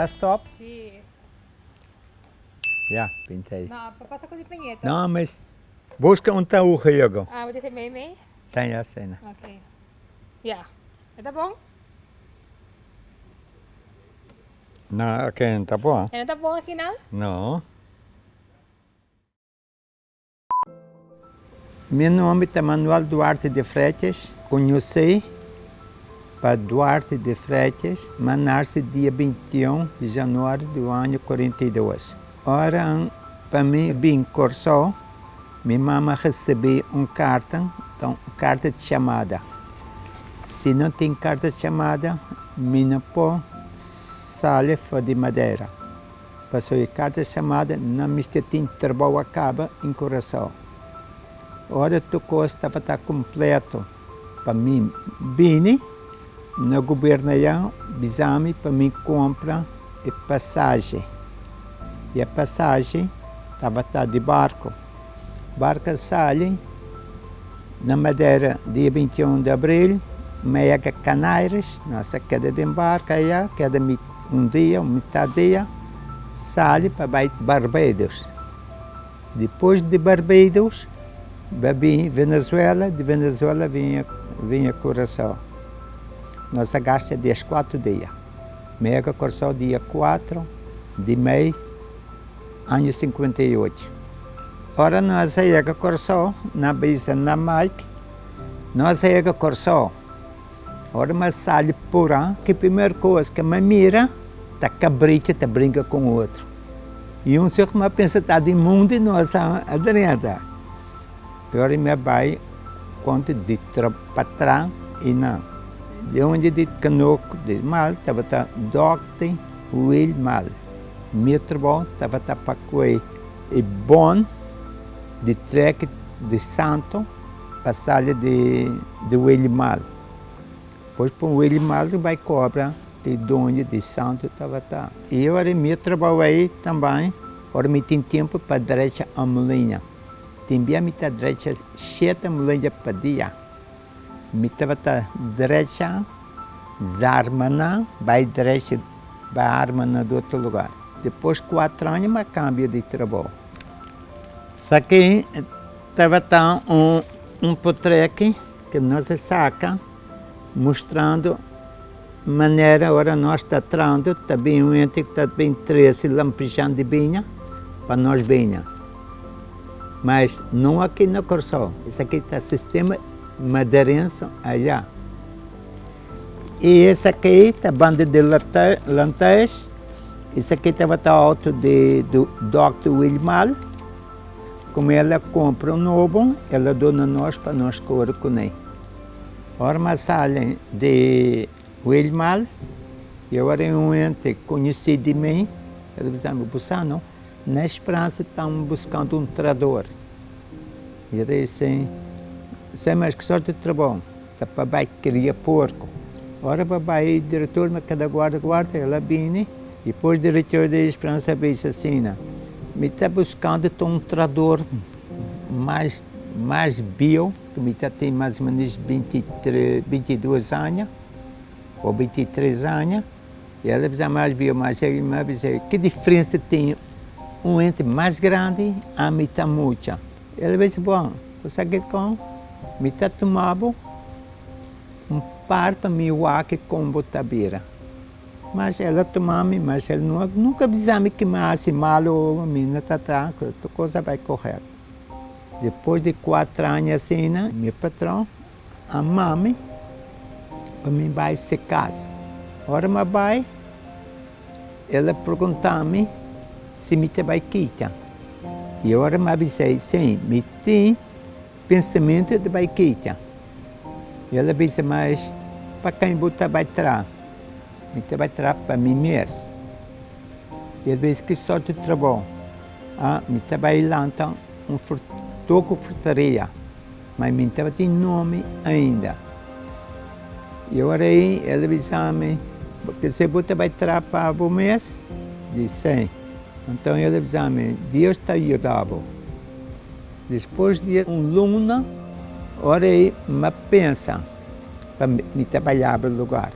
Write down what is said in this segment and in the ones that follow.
stop? Sí. Ya, pintei. No, pasa con el peñeto. Não, mas busca onde está o rego. Ah, você meio? Sem a cena. Ok. Ya. Tá bom? Não, ok, não está bom? Não tá bom aqui, não? Não. Meu nome é Manuel Duarte de Freitas. Conheci para Duarte de Freitas, mas nasci dia 21 de janeiro do ano 42. Ora, para mim, vim Corsó, minha mãe recebeu então, carta de chamada. Se não tem carta de chamada, minha pô sale de madeira. Passou a carta de chamada, não me tem trabalho acaba em Coração. Ora, o custo estava completo para mim. Vim no governo, bisame para mim comprar a passagem. E a passagem estava de barco. Barco sai na Madeira, dia 21 de abril, meia Canárias, nossa queda de embarque, queda um dia, metade dia, sai para Barbados. Depois de Barbados, vim Venezuela, de Venezuela vinha Coração. Nossa gasta 4 dias. Mega Coração dia 4 de maio, ano 58. Ora nós íamos Coração, na base na Mike, nós íamos Coração. Ora mas sai por ano, que a primeira coisa que me mira, tá cabrita, tá brinca com o outro. E um senhor que pensa tá de mundo e nós adrenta. Agora meu pai conta de patrão e não. De onde de canoco de mal estava Dr. Will Mal. Meu trabalho estava para coer e bom de trek de Santo passar de Will Mal. Depois para o Will Mal vai cobrar e de onde de Santo estava. E eu era meu trabalho aí também. Agora me tem tempo para direita a molinha. Também me está direita 7 molinhas por dia. Me estava direita, Zarmana, vai direita, vai Armana do outro lugar. Depois 4 anos, me cambio de trabalho. Só que estava um potreque que nós saca, mostrando maneira, agora nós está trando, está bem um ente que está bem 13 lampejando de vinha, para nós vinha. Mas não aqui no Corsó, isso aqui está sistema madeirense allá. E esse aqui está banda de lanternas, esse aqui estava alto do Dr. Wilmal. Como ela compra um novo, ela dona nós para nós correr com ele. Ora, mas saem de Wilmal, e agora é um ente conhecido de mim, ele dizia, Bussano, na esperança estamos buscando um tradutor. E eu disse, sei mais que sorte de trabalho, está para vai criar porco. Ora, vai diretor, mas cada guarda, ela vem, e depois o diretor da esperança disse assim, me está buscando um tradutor mais bio, que me tem mais ou menos 22 anos, ou 23 anos, e ela precisa mais bio, mas ele me disse, que diferença tem um ente mais grande a me está muita. Ele disse, bom, você quer com? Me está tomando um par para me uar com botabira. Mas ela tomava, mas ele nunca avisava que me hace mal ou a menina está tranquila, a coisa vai correr. Depois de 4 anos assim, meu patrão, a mãe, para mim vai se casa. Ora, meu pai, ela perguntava-me se me vai quitar. E agora me avisei, sim, me tem pensamento de vai quitar. E ela disse, mas para quem você vai trazer? Me vai trazer para mim mesmo. E ele disse, que sorte de trabalho? Me vai lá então, toco frutaria, mas me tem nome ainda. E agora aí, ele disse a mim, porque se você vai trazer para o mês? Disse, sim. Então ele disse a mim, Deus está ajudando. Depois de luna, ora aí, me pensa para me trabalhar no lugar.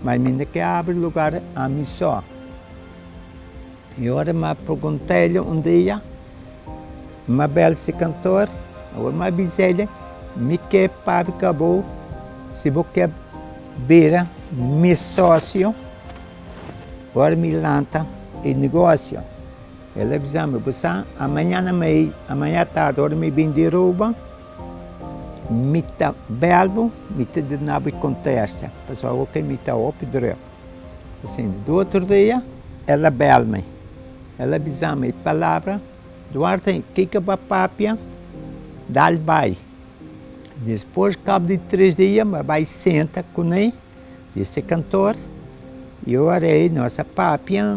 Mas me quer abrir lugar a mim só. E agora me perguntei-lhe um dia, uma bela cantor, agora me avisei-lhe, me quer para acabou, se você quer ver meu sócio, agora me lança o negócio. Ele avisou-me, você amanhã à tarde, agora me vem de roupa, me está belo, me está de nada contesta. Pessoal, ok, me está op direto. Assim, do outro dia, ela bela-me. Ela avisou-me, palavra, Duarte, que é a papia, dá-lhe vai. Depois, cabo de 3 dias, vai senta com ele, disse cantor, e eu orei, nossa papia,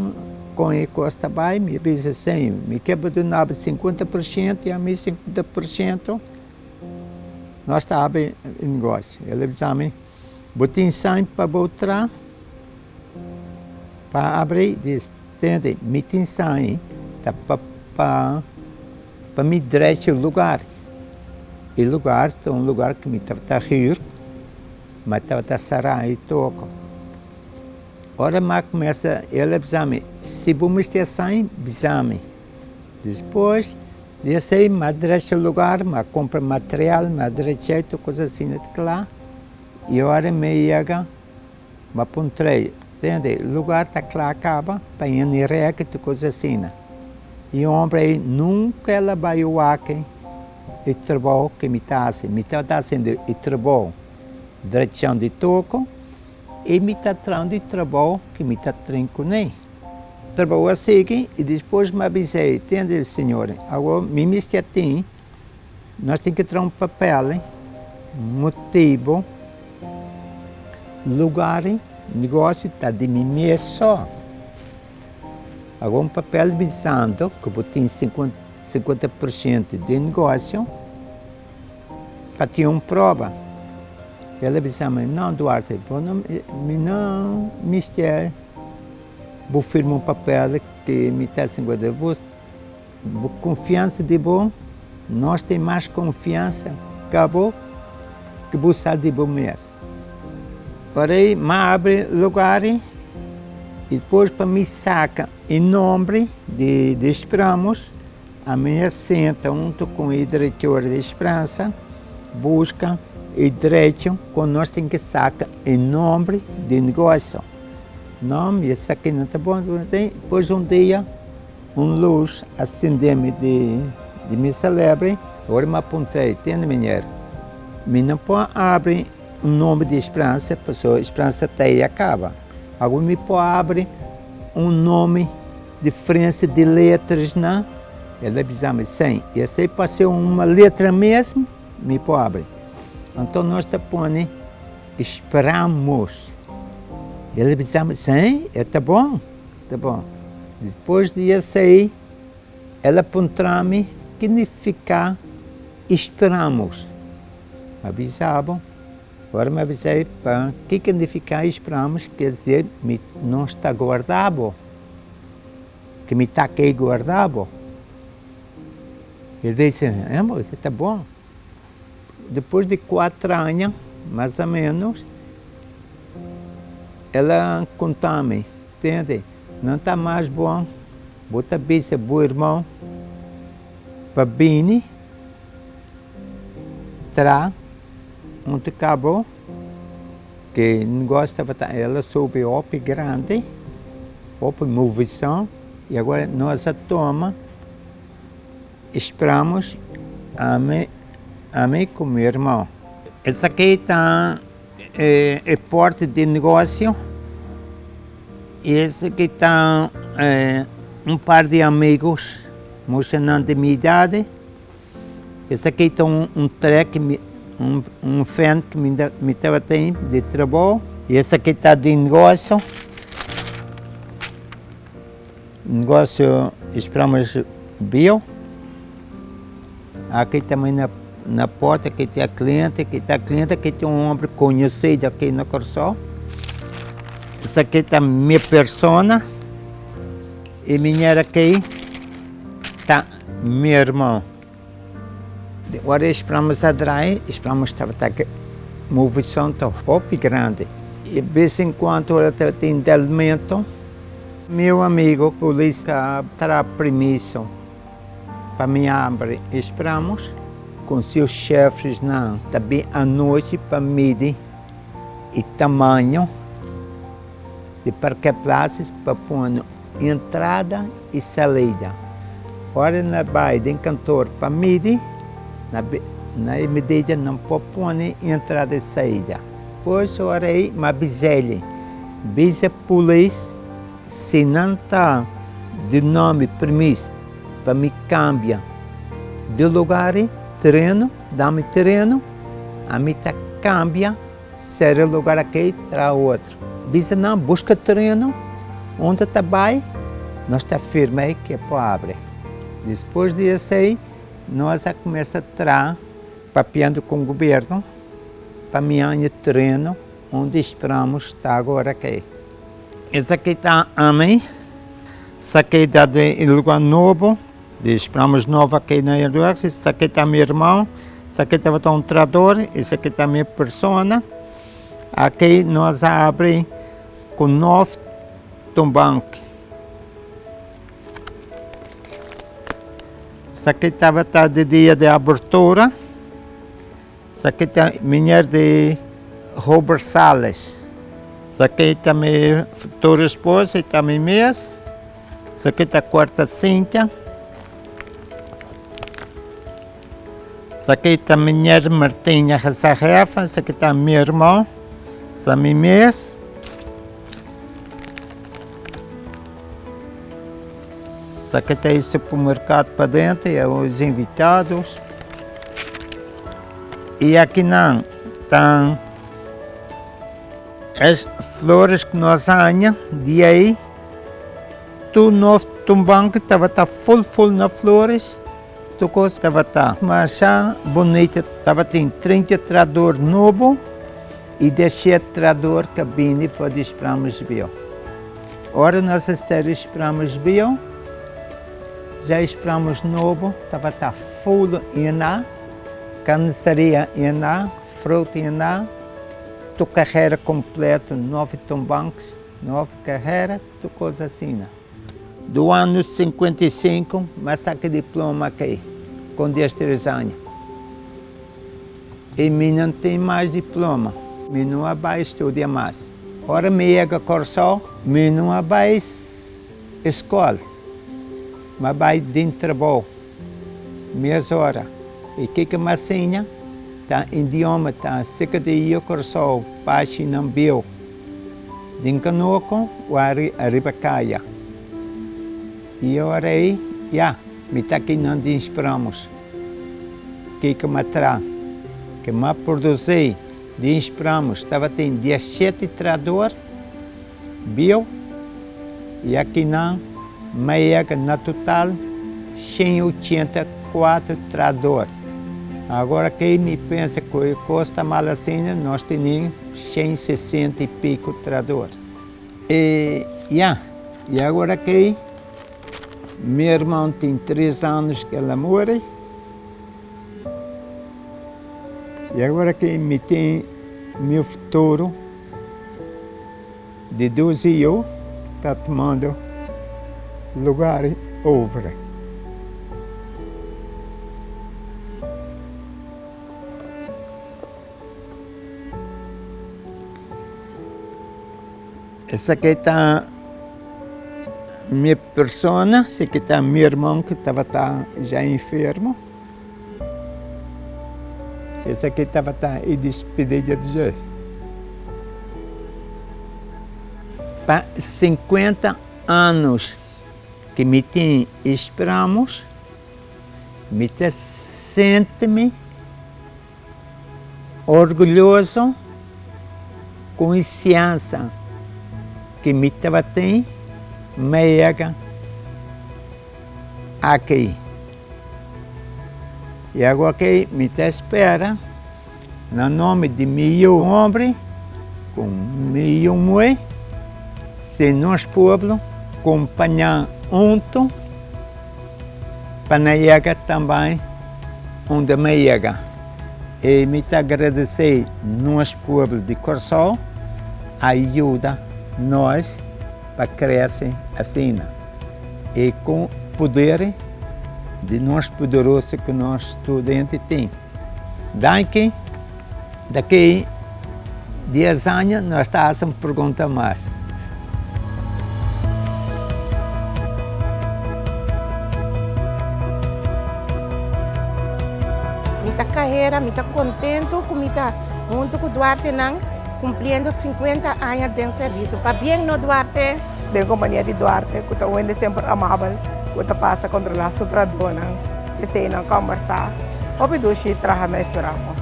com ele costa vai, me diz assim, me quebra do nabo 50% e a mim 50%, nós estávamos em negócio. Ele avisou-me, botei sangue para botar, para abrir, disse, entende, me tem sangue, para me direito o lugar. E lugar, é um lugar que me estava a rir, mas estava a sarar e toco. Ora, mas começa, ele avisou-me, se vamos ter sangue, avisou-me. Depois, desci, mas direito o lugar, mas compra material, mas direito, coisa assim, de lá. E agora me chega, me apontei, entende, o lugar está lá, acaba, para ir em reca, coisa assim. E o homem nunca ela vai o aqui, e trabalho que me está fazendo o trabalho direção de toco, e me está trazendo o trabalho que me está trinconando. Trabalho assim, e depois me avisei, entende, senhor, agora, me tem, nós temos que trazer um papel, motivo, lugar, negócio, está de mim só. Agora um papel avisando que eu tenho 50% de negócio, para ter uma prova. Ele avisou-me, não, Duarte, não, mister, vou firmar um papel que me está 50%. Vou confiança de bom, nós temos mais confiança, acabou, que vou sair de bom mesmo. Agora aí, me abre lugar, e depois para me saca em nome de Esperamos, a minha senta junto com o diretor de Esperança, busca o direito quando nós temos que sacar em nome de negócio. Não, isso aqui não está bom. Depois um dia, luz acendeu-me de me celebre, agora me apontei, entende, mulher? Me não pode abrir o nome de Esperança, porque a Esperança está e acaba. Agora me pode abrir um nome, diferença de letras, não? Ele avisou-me, sim, e assim pode ser uma letra mesmo, me pode abrir. Então nós te põe, esperamos. Ele avisou-me, sim, está bom, está bom. Depois de assim, ela apontou-me que significa esperamos. Me avisavam, agora me avisei para que significa esperamos, quer dizer, não está guardado, que me está aqui guardado. Ele disse, amor, está bom. Depois de 4 anos, mais ou menos, ela contou-me, entende? Não está mais bom, bota bisa bom irmão, para Bini, onde acabou, que negócio estava, ela soube op grande, op movição, e agora nós a toma, esperamos a mim com meu irmão. Esse aqui está é porta de negócio. Esse aqui está um par de amigos mostrando a minha idade. Esse aqui está um track, um fan que me estava tendo de trabalho. E esse aqui está de negócio. Negócio, esperamos bio. Aqui também na porta, aqui tem a cliente, aqui tem um homem conhecido aqui no Corsó. Isso aqui está minha persona. E minha aqui está meu irmão. Agora esperamos atrás, esperamos estava aqui. Movição está grande. E de vez em quando ela tem alimento. Meu amigo, polícia terá permissão para me abrir. Esperamos com seus chefes não. Também à noite para medir o tamanho de parqueplaces para pôr entrada e saída. Ora na baia de cantor para medir, na medida não pode pôr entrada e saída. Pois ora aí, mas bisele, bisa polícia, se não está de nome permisso para me cambiar de lugar, terreno, dá-me terreno, a mim tá cambia, ser o lugar aqui para outro. Bisa não, busca terreno, onde está bem, nós está firme aí que é para abrir. Depois disso aí, nós já começamos a trazer, papeando com o governo, para me terreno, onde esperamos estar agora aqui. Esse aqui está a mim, esse aqui está de lugar novo, esperamos novo aqui na Irlanda, esse aqui está meu irmão, esse aqui está um trator, esse aqui está minha persona. Aqui nós abrimos com 9 tombanques. Esse aqui estava de dia de abertura. Esse aqui está minha de Robert Salles. Esse aqui está minha futura esposa e está minha mês. Esse aqui está a quarta Cíntia. Esse aqui está minha Martinha Rassarrefa. Esse aqui está meu irmão. Esse é minha mês. Esse aqui está o supermercado para dentro e os invitados. E aqui não, estão as flores que nós ganhamos, de aí, tu novo tumbanque estava full nas flores, tu coisa estava mas já bonita, estava tem 30 trador novo e 17 trador cabine para esperamos bio. Ora nós a série esperamos bio, já esperamos novo, estava full em lá. Carniceria Iná, fruta Iná, tu carreira completa, 9 tombanques, 9 carreiras, tu coisa assim. Né? Do ano 55, mas saca diploma aqui, com 13 anos. E mim não tem mais diploma, mim não vai estudar mais. Ora, me chega Corsó, mim não vai escola, mas vai dentro do trabalho, minhas horas. E que massinha, tá idioma, tá seca de eu corso, paixi não bio. Dincanoco, o arribacaia. E eu orei, me tá aqui não esperamos. Que matra, que me produzi, esperamos, estava tem 17 trador, bio, e aqui não, meiega na total, 184 trador. Agora quem me pensa que custa mal assim, nós temos 160 e pico trador. E agora que meu irmão tem 3 anos que ela morre. E agora que me tem meu futuro de 12 anos, está tomando lugar over. Essa aqui está minha persona, esse aqui está meu irmão que estava já enfermo. Esse aqui estava em despedida de jeito. Para 50 anos que me tem esperamos, me sente-me orgulhoso, consciência que me tem meiga aqui. E agora que me espera, no nome de meu homem, com meu mulher, se nós povo acompanhar junto, para chegar também onde me chega. E me agradecer nós povo de Corsó, ajuda nós para crescer assim. E com poder de nós poderoso que nós estudante tem. Daqui 10 anos nós estamos a perguntar mais. Minha carreira, me está contente com minha junto com Duarte cumprindo 50 anos de serviço. Para bem no Duarte. De companhia de Duarte, que está sempre amável, que está passa contra a sua dona, que se não conversar. Obviamente, trabalhar esperamos.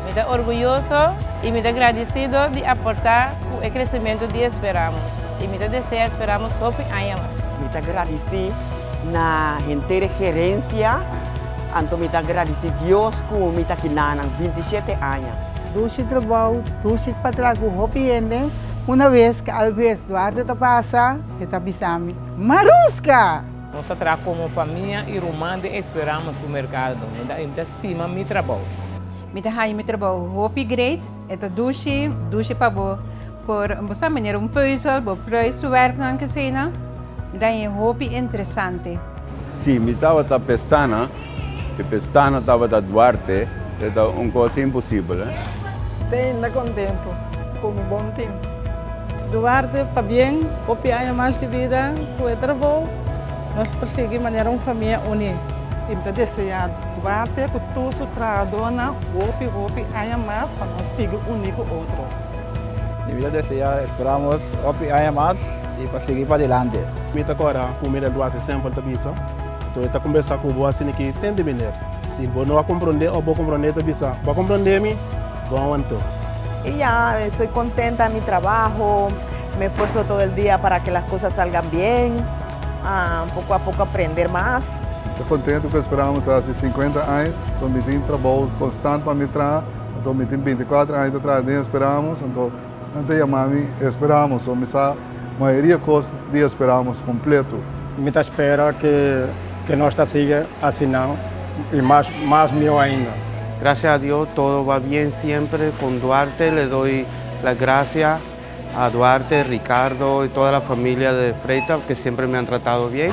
Me está orgulhoso e me está agradecido de aportar o crescimento de Esperamos. E me está deseja Esperamos hope anos mais. Me está agradecido na inteira gerência, então me está agradecido Deus que me está aqui há 27 anos. Dushi trabalho, dushi para trago hope ende. Uma vez que Alves Duarte está passa, está bisami. Marusca! Nós trabalhamos como família e romance esperamos o mercado. Então, estima meu trabalho. Met mijn trabalho hoop great. Het douche pabo por essa maneira puzzel, por pruis werk na casina. Dan je hoop interessante. Sim, me estava a Pestana, e Pestana estava a Duarte, era uma coisa impossível. Estou contente com um bom tempo. Duarte, para bem, hope anos mais de vida, com o trabalho. Nós perseguimos de maneira uma família unida. E me desejar Duarte, que tu sua dona, hope anos mais para nós seguir único outro. Mi vida deseja, esperamos hope anos mais e para seguir para adelante. Me agora com o Duarte sempre está bisa. Então está conversar com o boa assim que tem de venir. Se você não compreender ou compreender está bisa, vai compreender-me, vamos então. Y ya, soy contenta en mi trabajo, me esfuerzo todo el día para que las cosas salgan bien, poco a poco aprender más. Estou contente que esperamos há 50 anos, sou um trabalho constante para me trazer, então me tem 24 anos atrás de esperamos, então antes de mami esperamos, ou a maioria coisa de esperamos completo. Me espera que nós siga assim não e mais melhor ainda. Gracias a Dios todo va bien siempre con Duarte. Le doy las gracias a Duarte, Ricardo y toda la familia de Freitas que siempre me han tratado bien.